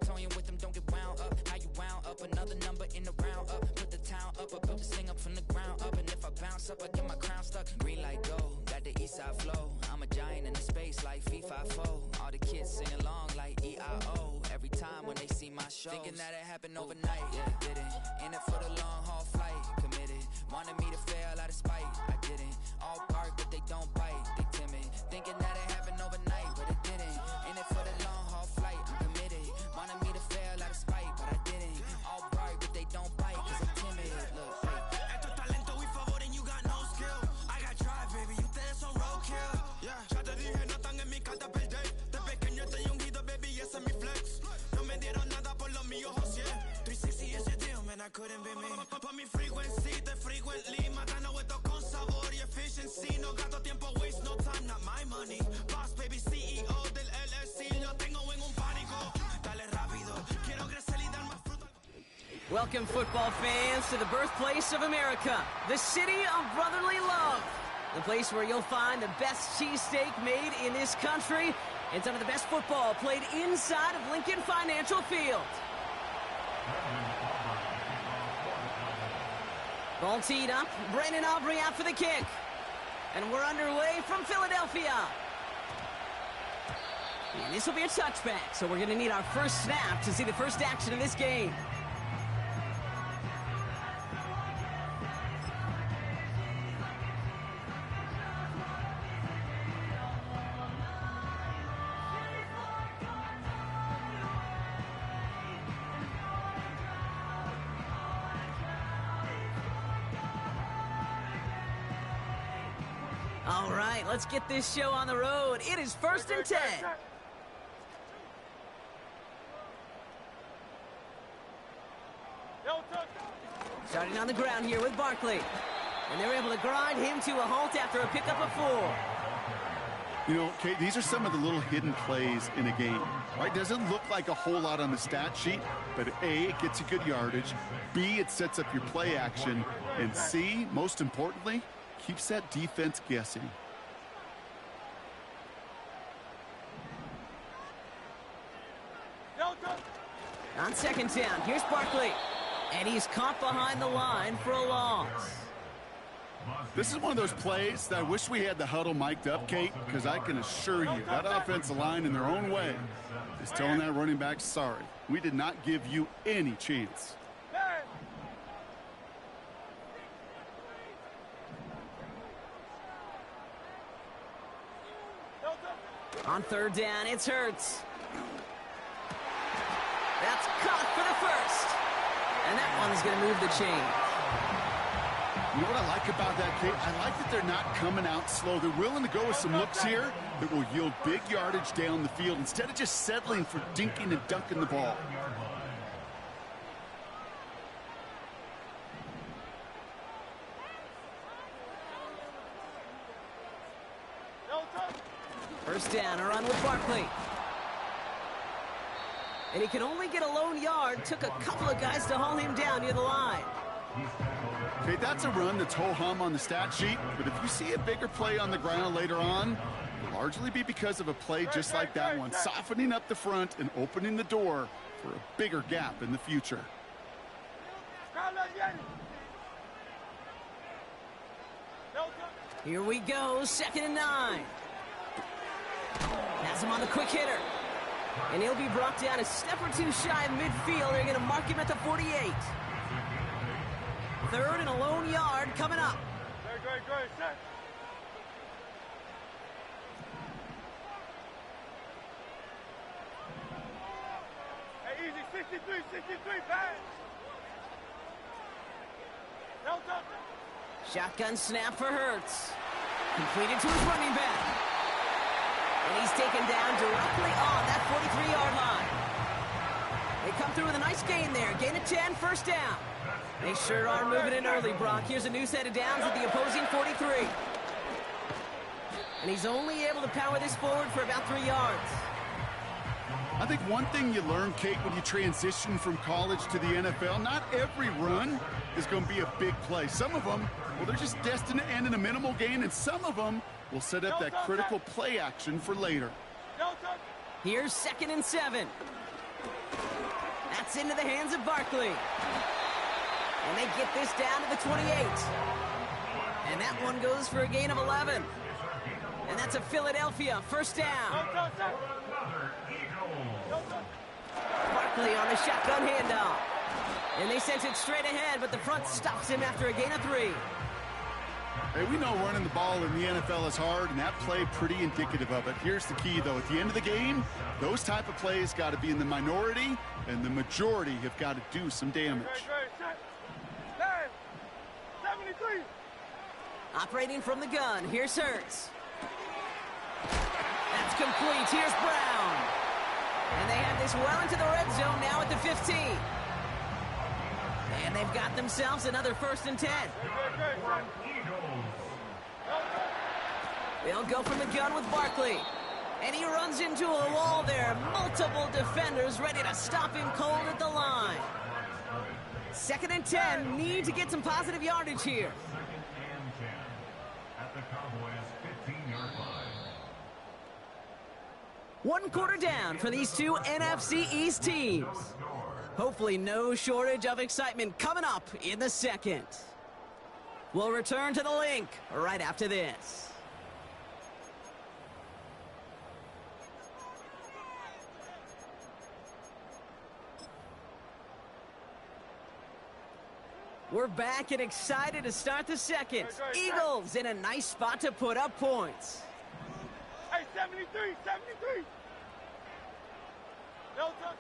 toying with them, don't get wound up. How you wound up, another number in the round up. Put the town up, I built this thing up from the ground up. And if I bounce up, I get my crown stuck. Green light go, got the east side flow. I'm a giant in the space like FIFA4. All the kids sing along like E-I-O. Every time when they see my show, thinking that it happened overnight, yeah, didn't. In it for the long haul flight, committed. Wanted me to fail out of spite, I didn't. All bark but they don't bite, they timid. Thinking that it happened overnight, but it didn't. In it for the long haul flight, I'm committed. Wanted me to fail out of spite, but I didn't. All bark but they don't bite, cause I'm timid. Look, Esto es talento y favor and you got no skill. I got drive, baby, ustedes son roadkill. Yeah, ya te dije, no están en mi carta perder. De pequeño estoy ungido, baby, ese es mi flex. No me dieron nada por lo mío, José. 360 is your deal, man, I couldn't be me. Pa' mi frequency, te frequently. Matando esto con sabor y efficiency. No gasto tiempo, waste no time, not my money. Boss, baby, CEO del LLC. Lo tengo en un pánico. Dale rápido, quiero crecer y dar más fruta. Welcome, football fans, to the birthplace of America, the city of brotherly love. The place where you'll find the best cheesesteak made in this country and some of the best football played inside of Lincoln Financial Field. Ball teed up, Brandon Aubrey out for the kick. And we're underway from Philadelphia. And this will be a touchback, so we're going to need our first snap to see the first action of this game. All right, let's get this show on the road. It is 1st and 10. Starting on the ground here with Barkley. And they're able to grind him to a halt after a pickup of 4. You know, Kate, these are some of the little hidden plays in a game, right? Doesn't look like a whole lot on the stat sheet, but A, it gets you good yardage. B, it sets up your play action. And C, most importantly, keeps that defense guessing. On 2nd down, here's Barkley. And he's caught behind the line for a loss. This is one of those plays that I wish we had the huddle mic'd up, Kate, because I can assure you that offensive line in their own way is telling that running back, sorry, we did not give you any chance. On 3rd down, it's Hurts. That's caught for the first. And that one's going to move the chain. You know what I like about that, Kate? I like that they're not coming out slow. They're willing to go with some looks here that will yield big yardage down the field instead of just settling for dinking and dunking the ball. First down, a run with Barkley. And he can only get a lone yard. Took a couple of guys to haul him down near the line. Okay, that's a run that's ho-hum on the stat sheet, but if you see a bigger play on the ground later on, it'll largely be because of a play just like that one, softening up the front and opening the door for a bigger gap in the future. Here we go, 2nd and 9. Has him on the quick hitter. And he'll be brought down a step or two shy of midfield. They're going to mark him at the 48. 3rd and a lone yard coming up. Great, set. Hey, easy, 63, pass. Shotgun snap for Hurts. Completed to his running back. And he's taken down directly on that 43-yard line. They come through with a nice gain there. Gain of 10, 1st down. They sure are moving in early, Brock. Here's a new set of downs at the opposing 43. And he's only able to power this forward for about 3 yards. I think one thing you learn, Kate, when you transition from college to the NFL, not every run is going to be a big play. Some of them, well, they're just destined to end in a minimal gain, and some of them will set up that critical play action for later. Here's 2nd and 7. That's into the hands of Barkley. And they get this down to the 28. And that one goes for a gain of 11. And that's a Philadelphia first down. Barkley on the shotgun handoff. And they sent it straight ahead, but the front stops him after a gain of 3. Hey, we know running the ball in the NFL is hard, and that play pretty indicative of it. Here's the key, though. At the end of the game, those type of plays got to be in the minority, and the majority have got to do some damage. Great, set. 73. Operating from the gun, here's Hurts. That's complete, here's Brown. And they have this well into the red zone now at the 15. And they've got themselves another 1st and 10. They'll go from the gun with Barkley. And he runs into a wall there. Multiple defenders ready to stop him cold at the line. 2nd and 10, need to get some positive yardage here. At the Cowboys' 15-yard line. 1 quarter down for these two NFC East teams. Hopefully no shortage of excitement coming up in the second. We'll return to the link right after this. We're back and excited to start the second. Eagles in a nice spot to put up points. Hey, 73. No touch.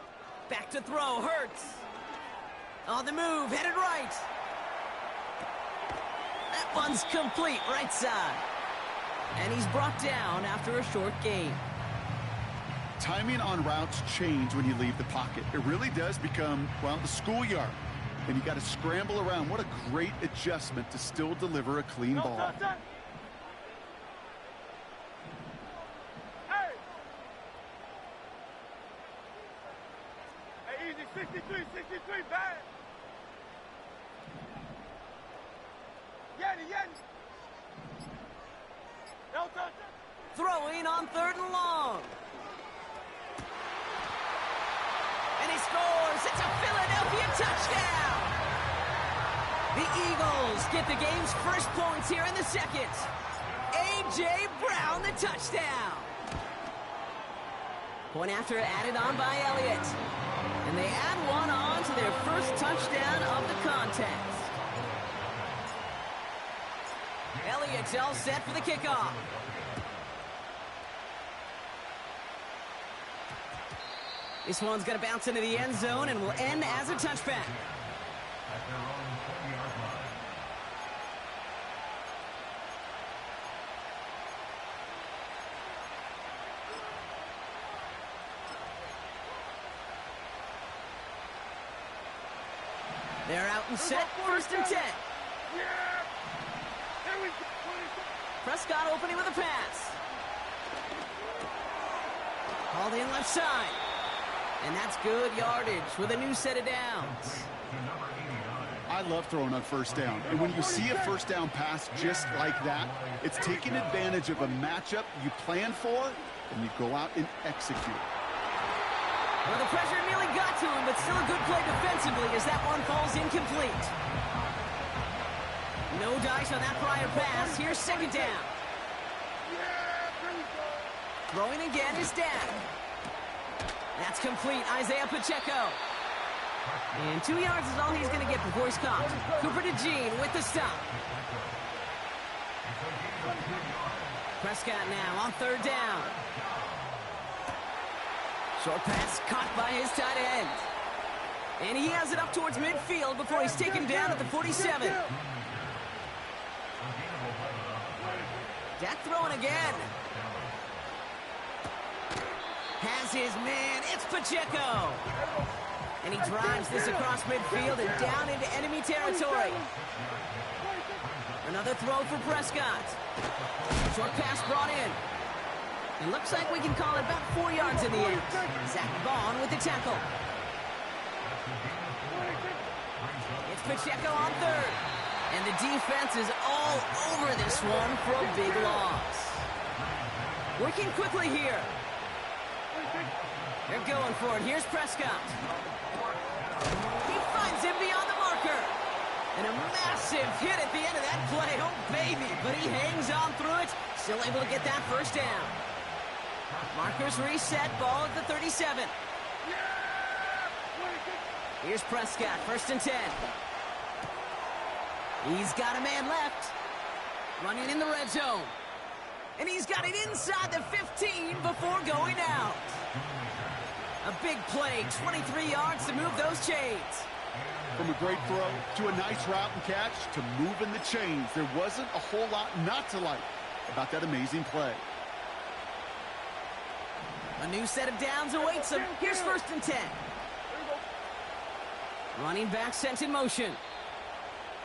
Back to throw, Hurts. On the move, headed right. That one's complete, right side. And he's brought down after a short gain. Timing on routes change when you leave the pocket. It really does become, well, the schoolyard. And you got to scramble around. What a great adjustment to still deliver a clean No ball. touch. Hey. Hey, easy. 63, bad. Yeti. No touch. Throwing on 3rd and long. And he scores. It's a Philadelphia touchdown. The Eagles get the game's first points here in the second. A.J. Brown, the touchdown. Point after added on by Elliott. And they add one on to their first touchdown of the contest. Elliott's all set for the kickoff. This one's going to bounce into the end zone and will end as a touchback. At their own 20-yard line. They're out and set, 1st and 10. Yeah. Here we go. Prescott opening with a pass. Hauled in left side. And that's good yardage with a new set of downs. I love throwing on 1st down. And when you see a 1st down pass just like that, it's taking advantage of a matchup you plan for, and you go out and execute. Well, the pressure nearly got to him, but still a good play defensively as that one falls incomplete. No dice on that prior pass. Here's 2nd down. Throwing again is Dak. That's complete. Isaiah Pacheco. And 2 yards is all he's going to get before he's caught. Cooper DeJean with the stop. Prescott now on 3rd down. Short pass caught by his tight end. And he has it up towards midfield before he's taken down at the 47. Dak throwing again. Has his man. It's Pacheco. And he drives this across midfield and down into enemy territory. Another throw for Prescott. Short pass brought in. It looks like we can call it about 4 yards in the end. Zach Bond with the tackle. It's Pacheco on 3rd. And the defense is all over this one for a big loss. Working quickly here. They're going for it. Here's Prescott. He finds him beyond the marker. And a massive hit at the end of that play. Oh, baby. But he hangs on through it. Still able to get that first down. Markers reset. Ball at the 37. Here's Prescott. 1st and 10. He's got a man left. Running in the red zone. And he's got it inside the 15 before going out. A big play, 23 yards to move those chains. From a great throw to a nice route and catch to moving the chains, there wasn't a whole lot not to like about that amazing play. A new set of downs awaits him. Here's 1st and 10. Running back sent in motion.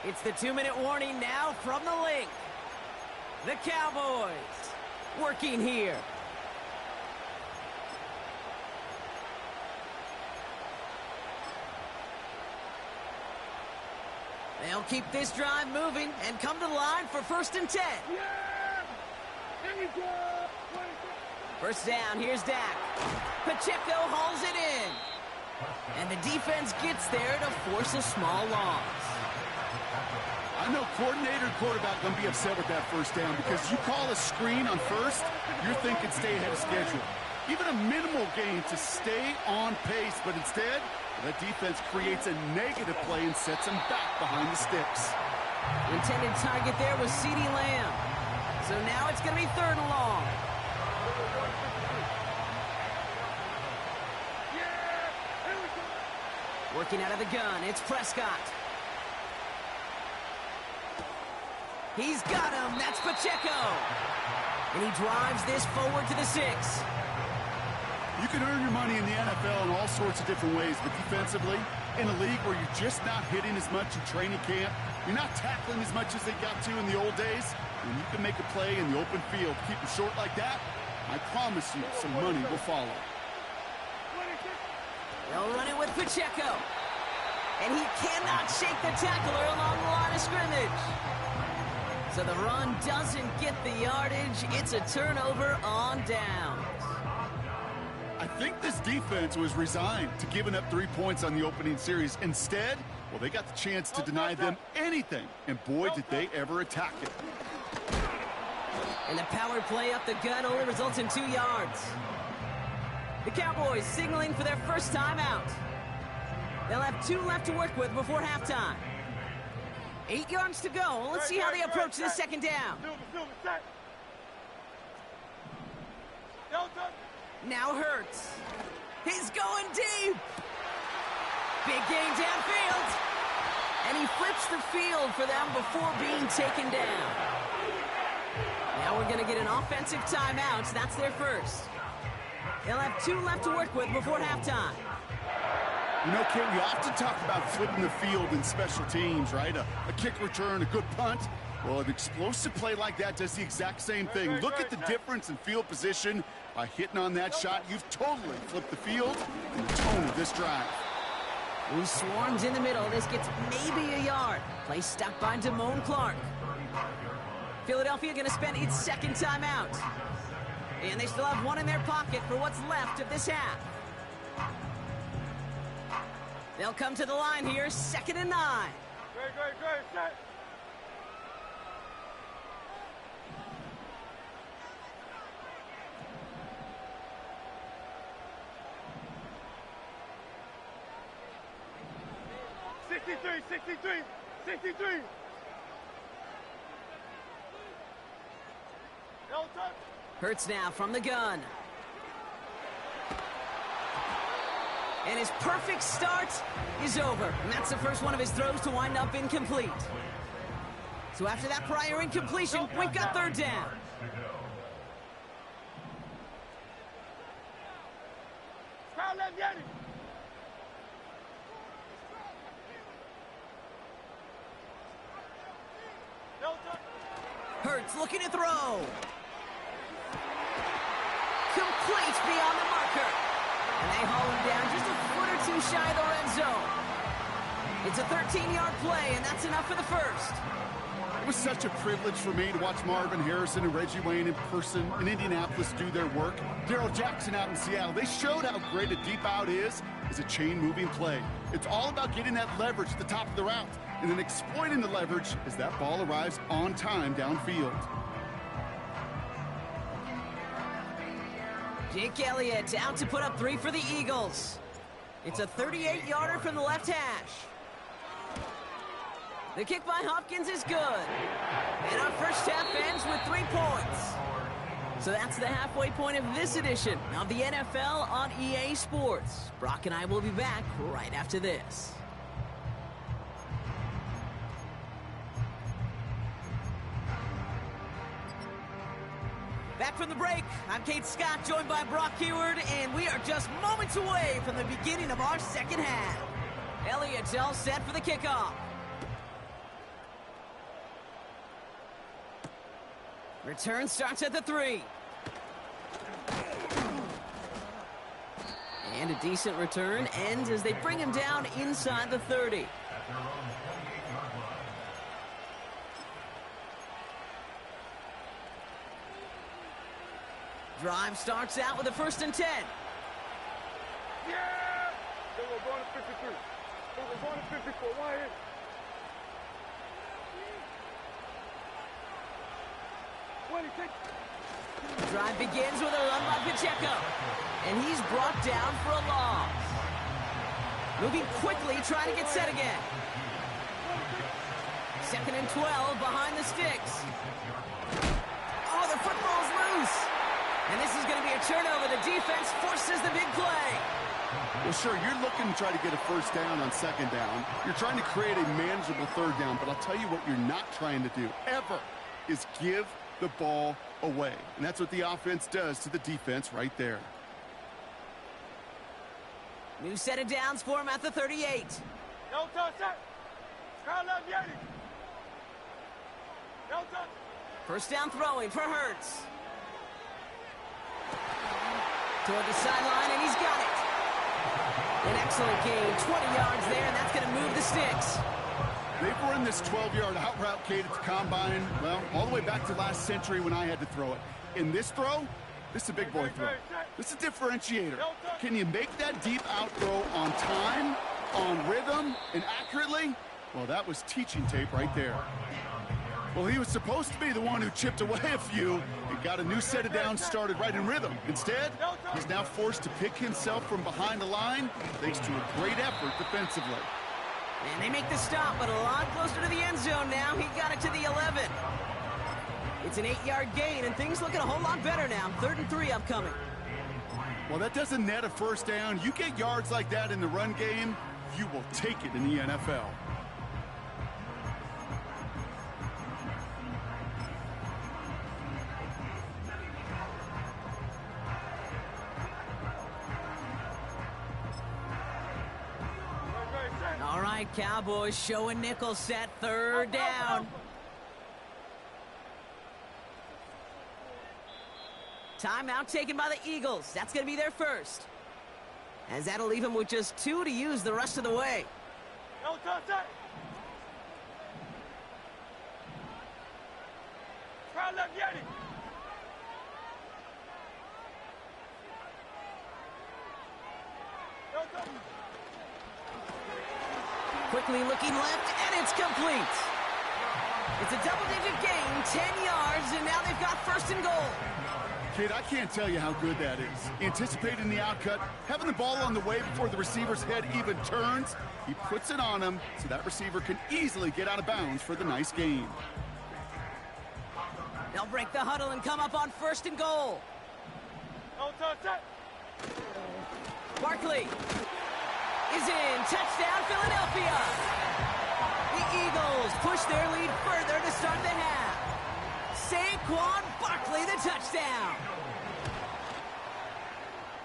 It's the 2-minute warning now from the link. The Cowboys working here. They'll keep this drive moving and come to the line for 1st and 10. First down, here's Dak. Pacheco hauls it in. And the defense gets there to force a small loss. I know coordinator and quarterback going to be upset with that first down because you call a screen on first, you're thinking stay ahead of schedule. Even a minimal gain to stay on pace, but instead, that defense creates a negative play and sets them back behind the sticks. The intended target there was CeeDee Lamb. So now it's going to be 3rd and long. Working out of the gun, it's Prescott. He's got him, that's Pacheco. And he drives this forward to the 6. You can earn your money in the NFL in all sorts of different ways, but defensively, in a league where you're just not hitting as much in training camp, you're not tackling as much as they got to in the old days, when you can make a play in the open field, keep it short like that, I promise you some money will follow. They'll run it with Pacheco. And he cannot shake the tackler along the line of scrimmage. So the run doesn't get the yardage. It's a turnover on downs. I think this defense was resigned to giving up 3 points on the opening series. Instead, well, they got the chance to deny them anything. And boy, did they ever attack it. And the power play up the gut only results in 2 yards. The Cowboys signaling for their first time out. They'll have 2 left to work with before halftime. 8 yards to go. Let's see how they approach this 2nd down. Now Hurts. He's going deep. Big gain downfield. And he flips the field for them before being taken down. Now we're going to get an offensive timeout. That's their first. They'll have 2 left to work with before halftime. You know, Kate, we often talk about flipping the field in special teams, right? A kick return, a good punt. Well, an explosive play like that does the exact same thing. Look at the difference in field position. By hitting on that shot, you've totally flipped the field and the tone of this drive. Who swarms in the middle. This gets maybe a yard. Play stopped by Damone Clark. Philadelphia going to spend its 2nd timeout. And they still have 1 in their pocket for what's left of this half. They'll come to the line here, 2nd and 9. Great, set. $63. Hurts now from the gun. And his perfect start is over. And that's the first one of his throws to wind up incomplete. So after that prior incompletion, we've got 3rd down. Hurts looking to throw. Complete beyond the marker. And they haul him down just a foot or 2 shy of the red zone. It's a 13-yard play, and that's enough for the first. It was such a privilege for me to watch Marvin Harrison and Reggie Wayne in person in Indianapolis do their work. Darrell Jackson out in Seattle. They showed how great a deep out is as a chain-moving play. It's all about getting that leverage at the top of the route and then exploiting the leverage as that ball arrives on time downfield. Jake Elliott out to put up 3 for the Eagles. It's a 38-yarder from the left hash. The kick by Hopkins is good. And our first half ends with 3 points. So that's the halfway point of this edition of the NFL on EA Sports. Brock and I will be back right after this. Back from the break, I'm Kate Scott, joined by Brock Keyword, and we are just moments away from the beginning of our second half. Elliott's all set for the kickoff. Return starts at the 3. And a decent return ends as they bring him down inside the 30. Drive starts out with a 1st and 10. Yeah! They were going to 53. They were going to 54. Why is? Drive begins with a run by Pacheco. And he's brought down for a loss. Moving quickly, trying to get set again. 2nd and 12 behind the sticks. Oh, the football's loose. And this is going to be a turnover. The defense forces the big play. Well, sure, you're looking to try to get a 1st down on 2nd down. You're trying to create a manageable 3rd down, but I'll tell you what you're not trying to do, ever, is give the ball away. And that's what the offense does to the defense right there. New set of downs for him at the 38. No touch that. Crowd left Yeti. No touch. 1st down throwing for Hurts. Toward the sideline, and he's got it. An excellent gain, 20 yards there, and that's going to move the sticks. They've run this 12-yard out route, Kate, at the combine, well, all the way back to last century when I had to throw it. In this throw, this is a big boy throw. This is a differentiator. Can you make that deep out throw on time, on rhythm, and accurately? Well, that was teaching tape right there. Well, he was supposed to be the one who chipped away a few and got a new set of downs started right in rhythm. Instead, he's now forced to pick himself from behind the line thanks to a great effort defensively. And they make the stop, but a lot closer to the end zone now. He got it to the 11. It's an 8-yard gain, and things looking a whole lot better now. 3rd and 3 upcoming. Well, that doesn't net a 1st down. You get yards like that in the run game, you will take it in the NFL. All right, Cowboys showing nickel set, 3rd down. Timeout taken by the Eagles. That's going to be their first. As that'll leave them with just 2 to use the rest of the way. No touch that. Crowd left Yeti. No touch. Quickly looking left, and it's complete. It's a double-digit gain, 10 yards, and now they've got 1st and goal. Kid, I can't tell you how good that is. Anticipating the outcut, having the ball on the way before the receiver's head even turns, he puts it on him so that receiver can easily get out of bounds for the nice gain. They'll break the huddle and come up on 1st and goal. No touch that. Barkley is in. Touchdown, Philadelphia. The Eagles push their lead further to start the half. Saquon Barkley, the touchdown.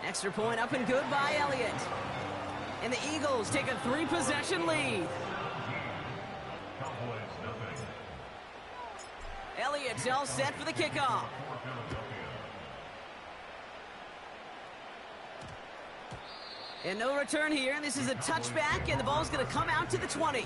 Extra point up and good by Elliott. And the Eagles take a 3-possession lead. Elliott's all set for the kickoff. And no return here. This is a touchback, and the ball's going to come out to the 20.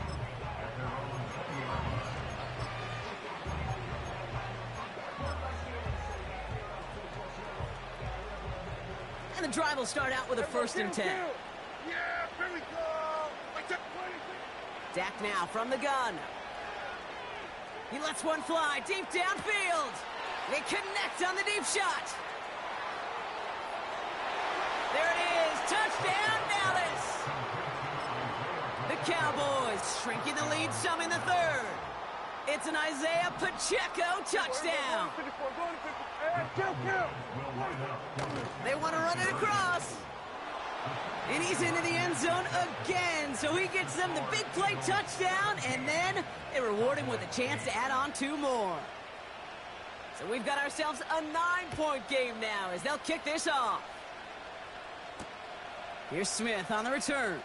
And the drive will start out with a 1st and 10. Yeah, here we go. Dak now from the gun. He lets one fly deep downfield. They connect on the deep shot. There it is. Touchdown, Dallas. The Cowboys shrinking the lead some in the 3rd. It's an Isaiah Pacheco touchdown. They want to run it across. And he's into the end zone again. So he gets them the big play touchdown, and then they reward him with a chance to add on 2 more. So we've got ourselves a 9-point game now as they'll kick this off. Here's Smith on the return.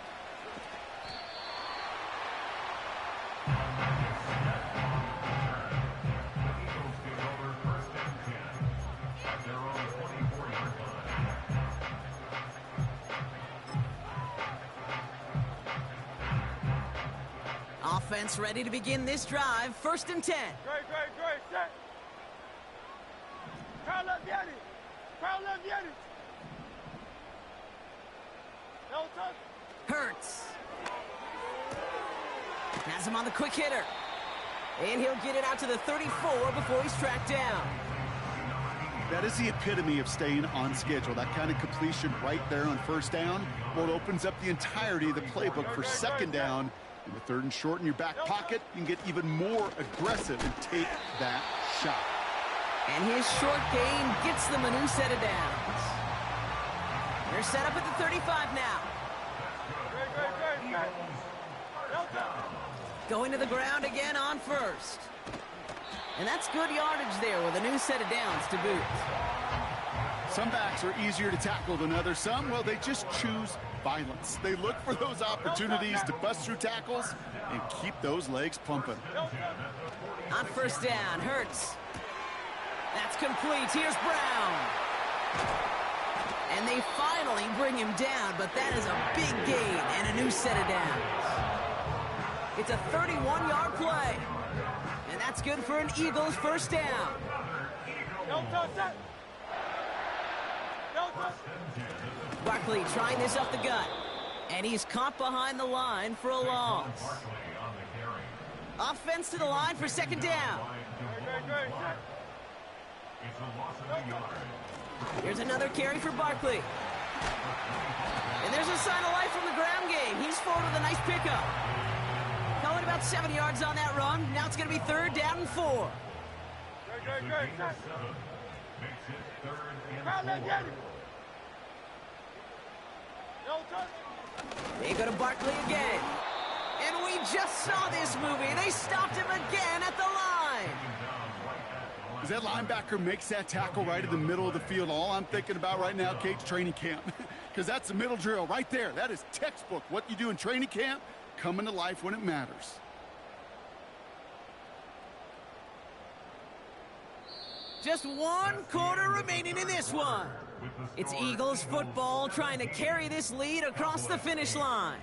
Offense ready to begin this drive. 1st and 10. Great, set. Crowd left Yeti. No touch. Hurts. Has him on the quick hitter. And he'll get it out to the 34 before he's tracked down. That is the epitome of staying on schedule. That kind of completion right there on 1st down. Well, it opens up the entirety of the playbook for 2nd down. In the 3rd and short in your back pocket, you can get even more aggressive and take that shot. And his short gain gets them a new set of downs. They're set up at the 35 now. Going to the ground again on 1st. And that's good yardage there with a new set of downs to boot. Some backs are easier to tackle than others. Some, well, they just choose violence. They look for those opportunities to bust through tackles and keep those legs pumping. On 1st down, Hurts. That's complete. Here's Brown. And they finally bring him down, but that is a big gain and a new set of downs. It's a 31-yard play. And that's good for an Eagles 1st down. Barkley trying this up the gut. And he's caught behind the line for a loss. Offense to the line for 2nd down. Here's another carry for Barkley. And there's a sign of life from the ground game. He's forward with a nice pickup. Going about 7 yards on that run. Now it's going to be 3rd down and 4. They go to Barkley again. And we just saw this movie. They stopped him again at the line. As that linebacker makes that tackle right in the middle of the field, all I'm thinking about right now, Kate's training camp. Because that's the middle drill right there. That is textbook. What you do in training camp, coming to life when it matters. Just 1 quarter remaining in this one. It's Eagles football trying to carry this lead across the finish line.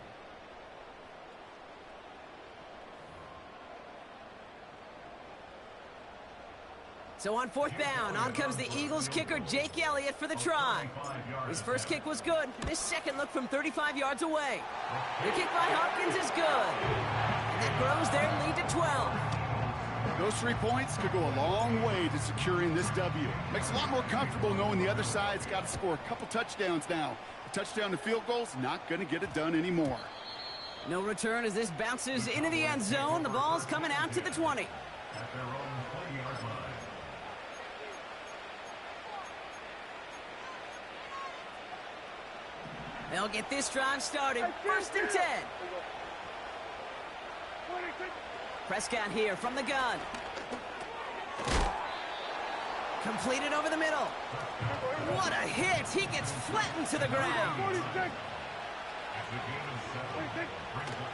So on 4th down, on comes the Eagles kicker, Jake Elliott, for the try. His first kick was good. This second look from 35 yards away. The kick by Hopkins is good. And that grows their lead to 12. Those 3 points could go a long way to securing this W. Makes it a lot more comfortable knowing the other side's got to score a couple touchdowns now. A touchdown to field goal's not going to get it done anymore. No return as this bounces into the end zone. The ball's coming out to the 20. They'll get this drive started. 1st and 10. Prescott here from the gun. Completed over the middle. What a hit. He gets flattened to the ground.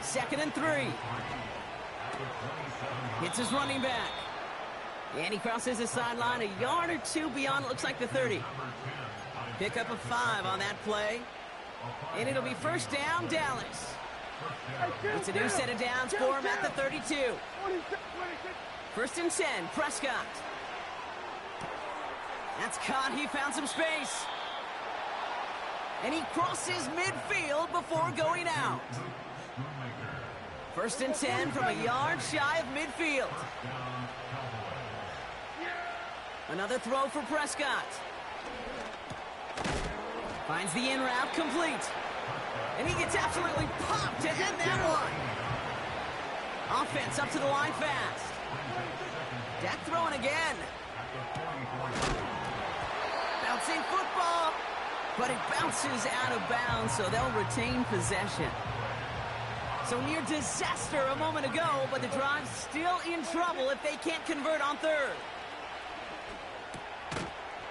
2nd and 3. Hits his running back. And he crosses the sideline a yard or 2 beyond, it looks like the 30. Pick up a 5 on that play. And it'll be first down, Dallas. It's a new set of downs for him at the 32. First and 10, Prescott. That's caught. He found some space. And he crosses midfield before going out. First and 10 from a yard shy of midfield. Another throw for Prescott. Finds the in route complete. And he gets absolutely popped to end that one. Offense up to the line fast. Dak throwing again. Bouncing football. But it bounces out of bounds, so they'll retain possession. So near disaster a moment ago, but the drive's still in trouble if they can't convert on third.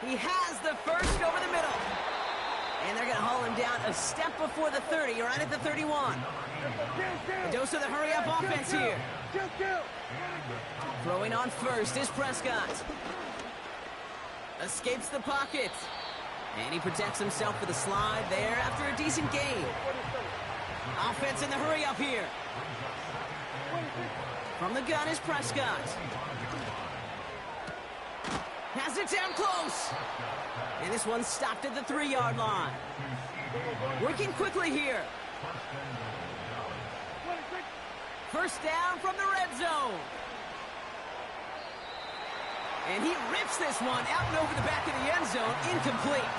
He has the first over the middle. And they're going to haul him down a step before the 30, right at the 31. A dose of the hurry-up offense here. Throwing on first is Prescott. Escapes the pocket. And he protects himself with a slide there after a decent gain. Offense in the hurry-up here. From the gun is Prescott. Has it down close. And this one's stopped at the 3-yard line. Working quickly here. First down from the red zone. And he rips this one out and over the back of the end zone. Incomplete.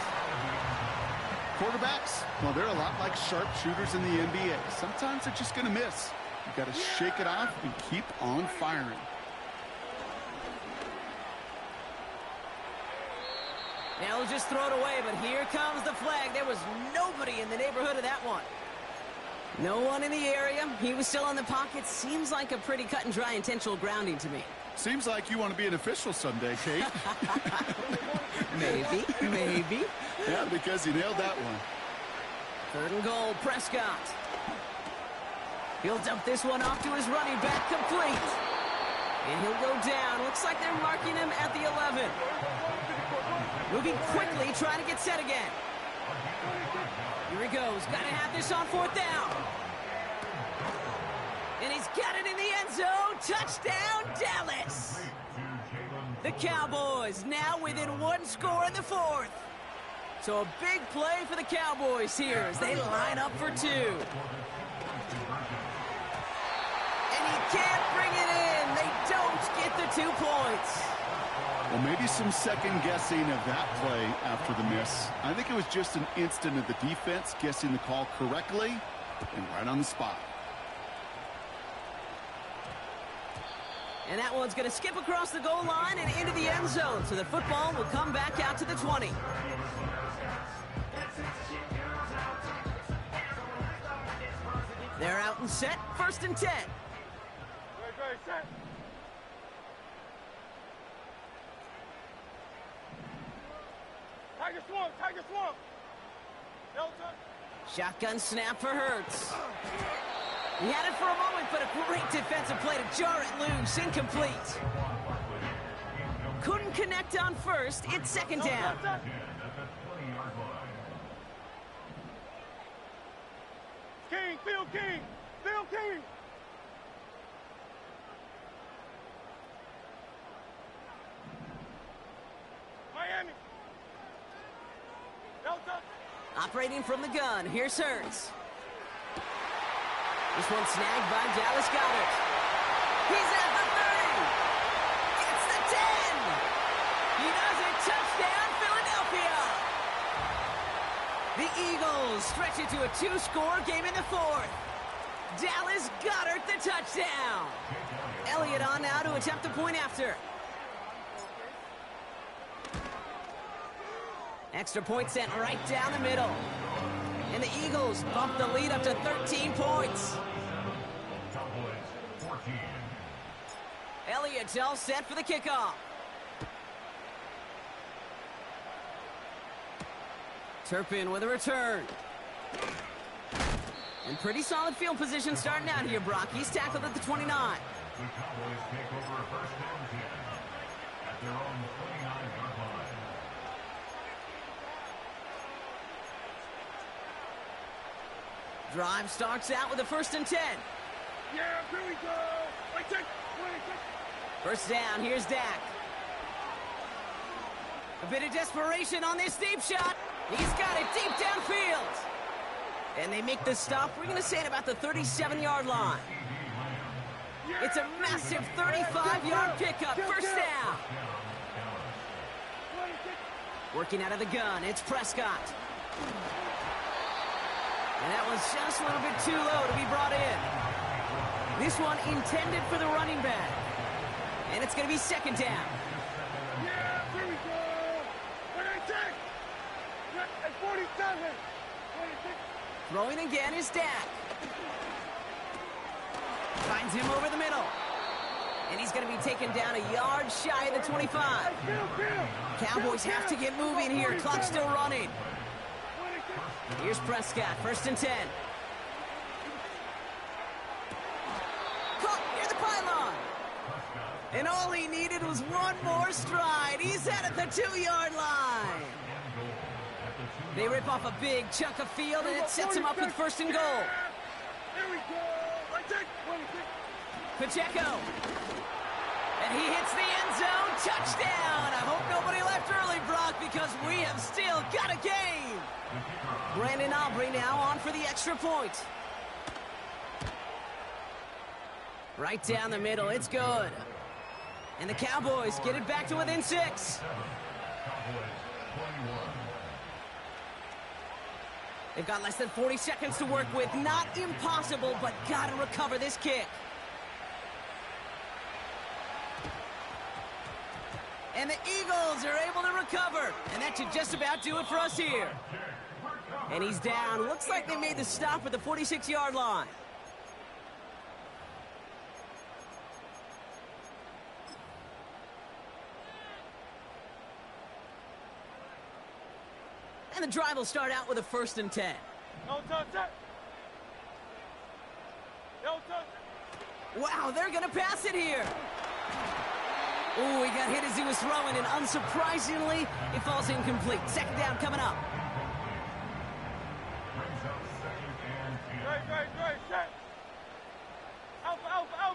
Quarterbacks, well, they're a lot like sharpshooters in the NBA. Sometimes they're just going to miss. You've got to shake it off and keep on firing. Now he'll just throw it away, but here comes the flag. There was nobody in the neighborhood of that one. No one in the area. He was still on the pocket. Seems like a pretty cut and dry intentional grounding to me. Seems like you want to be an official someday, Kate. Maybe. Yeah, because you nailed that one. Third and goal, Prescott. He'll dump this one off to his running back, complete. And he'll go down. Looks like they're marking him at the 11. Moving quickly, trying to get set again. Here he goes. Got to have this on fourth down. And he's got it in the end zone. Touchdown, Dallas. The Cowboys now within one score in the fourth. So a big play for the Cowboys here as they line up for two. And he can't bring it in. They don't get the 2 points. Well, maybe some second guessing of that play after the miss. I think it was just an instant of the defense guessing the call correctly and right on the spot. And that one's going to skip across the goal line and into the end zone. So the football will come back out to the 20. They're out and set. First and 10. Great, set. Tiger swamp. Delta. Shotgun snap for Hurts. He had it for a moment, but a great defensive play to jar it loose. Incomplete. Couldn't connect on first. It's second down. King, Phil King. Miami. Delta. Operating from the gun. Here's Hurts. This one snagged by Dallas Goedert. He's at the 30. Gets the 10. He does it. Touchdown, Philadelphia. The Eagles stretch it to a 2-score game in the fourth. Dallas Goedert the touchdown. Elliott on now to attempt the point after. Extra point sent right down the middle. And the Eagles bump the lead up to 13 points. Elliott's all set for the kickoff. Turpin with a return. And pretty solid field position starting out here, Brock. He's tackled at the 29. The Cowboys take over first down 10 at their own 29-yard line. 29 Drive starts out with a 1st and 10. Yeah, here we go. Wait, check. First down, here's Dak. A bit of desperation on this deep shot. He's got it deep downfield. And they make the stop, we're going to say at about the 37-yard line. It's a massive 35-yard pickup, first down. Working out of the gun, it's Prescott. And that was just a little bit too low to be brought in. This one intended for the running back. And it's going to be 2nd down. Yeah, here we go. 26. At 47. 26. Throwing again is Dak. Finds him over the middle. And he's going to be taken down a yard shy of the 25. Cowboys have to get moving here. Clock's still running. Here's Prescott, 1st and 10. Caught near the pylon. And all he needed was one more stride. He's at the 2-yard line. They rip off a big chunk of field, and it sets him up with 1st and goal. Here we go. Pacheco. And he hits the end zone. Touchdown. I hope nobody left early, Brock, because we have still got a game. Brandon Aubrey now on for the extra point. Right down the middle. It's good. And the Cowboys get it back to within 6. They've got less than 40 seconds to work with. Not impossible, but got to recover this kick. And the Eagles are able to recover. And that should just about do it for us here. And he's down. Looks like they made the stop at the 46-yard line. And the drive will start out with a 1st and 10. No touch. No touch. Wow, they're going to pass it here. Ooh, he got hit as he was throwing, and unsurprisingly, it falls incomplete. 2nd down coming up. Great, set. Alpha.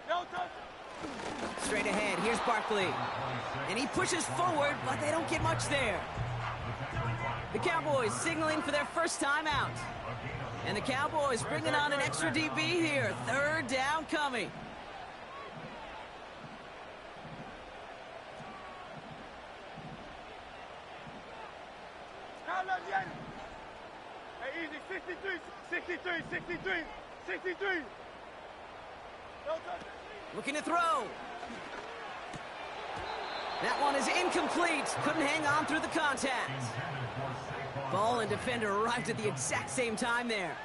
No touch. Straight ahead, here's Barkley. And he pushes forward, but they don't get much there. The Cowboys signaling for their first time out. And the Cowboys bringing on an extra DB here. 3rd down coming. Hey, easy. 63. No touch. Looking to throw. That one is incomplete. Couldn't hang on through the contact. Ball and defender arrived at the exact same time there.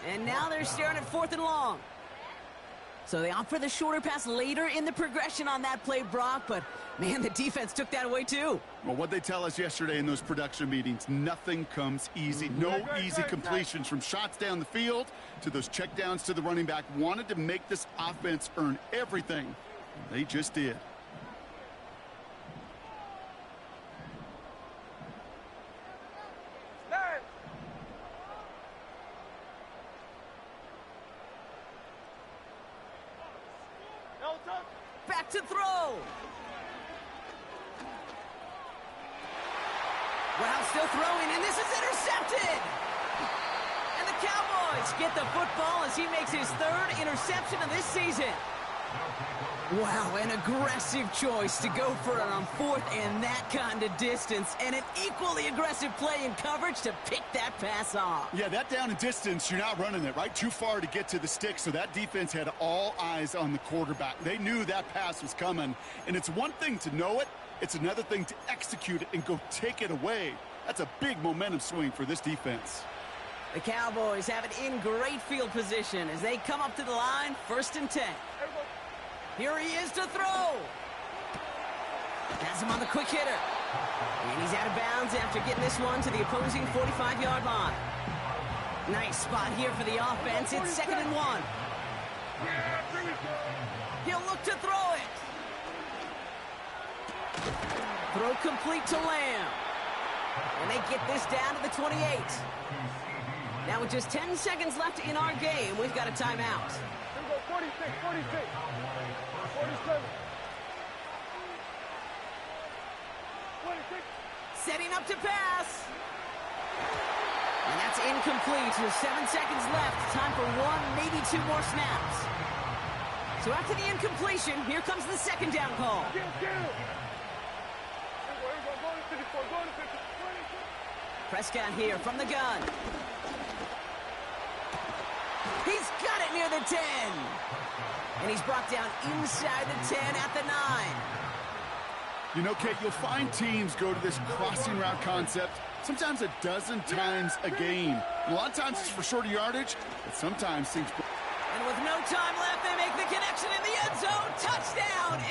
And now they're staring at 4th and long. So they opt for the shorter pass later in the progression on that play, Brock. But, man, the defense took that away, too. Well, what they tell us yesterday in those production meetings, nothing comes easy. No easy completions from shots down the field to those checkdowns to the running back. Wanted to make this offense earn everything. They just did. Back to throw. Wow, still throwing, and this is intercepted. And the Cowboys get the football as he makes his 3rd interception of this season. Wow, an aggressive choice to go for it on 4th and that kind of distance, and an equally aggressive play in coverage to pick that pass off. Yeah, that down and distance, you're not running it, right? Too far to get to the stick, so that defense had all eyes on the quarterback. They knew that pass was coming, and it's one thing to know it, it's another thing to execute it and go take it away. That's a big momentum swing for this defense. The Cowboys have it in great field position as they come up to the line, 1st and 10. Here he is to throw. Has him on the quick hitter. And he's out of bounds after getting this one to the opposing 45-yard line. Nice spot here for the offense. It's 2nd and 1. He'll look to throw it. Throw complete to Lamb. And they get this down to the 28. Now with just 10 seconds left in our game, we've got a timeout. Here we go, 46, 46, 47. 26. Setting up to pass. And that's incomplete. With 7 seconds left. Time for one, maybe two more snaps. So after the incompletion, here comes the second down call. Kill. Here we go, go to 54, go to 50, 22. Prescott here from the gun. He's got it near the 10. And he's brought down inside the 10 at the 9. You know, Kate, you'll find teams go to this crossing route concept sometimes a dozen times a game. And a lot of times it's for shorter yardage, but sometimes things... And with no time left, they make the connection in the end zone. Touchdown! And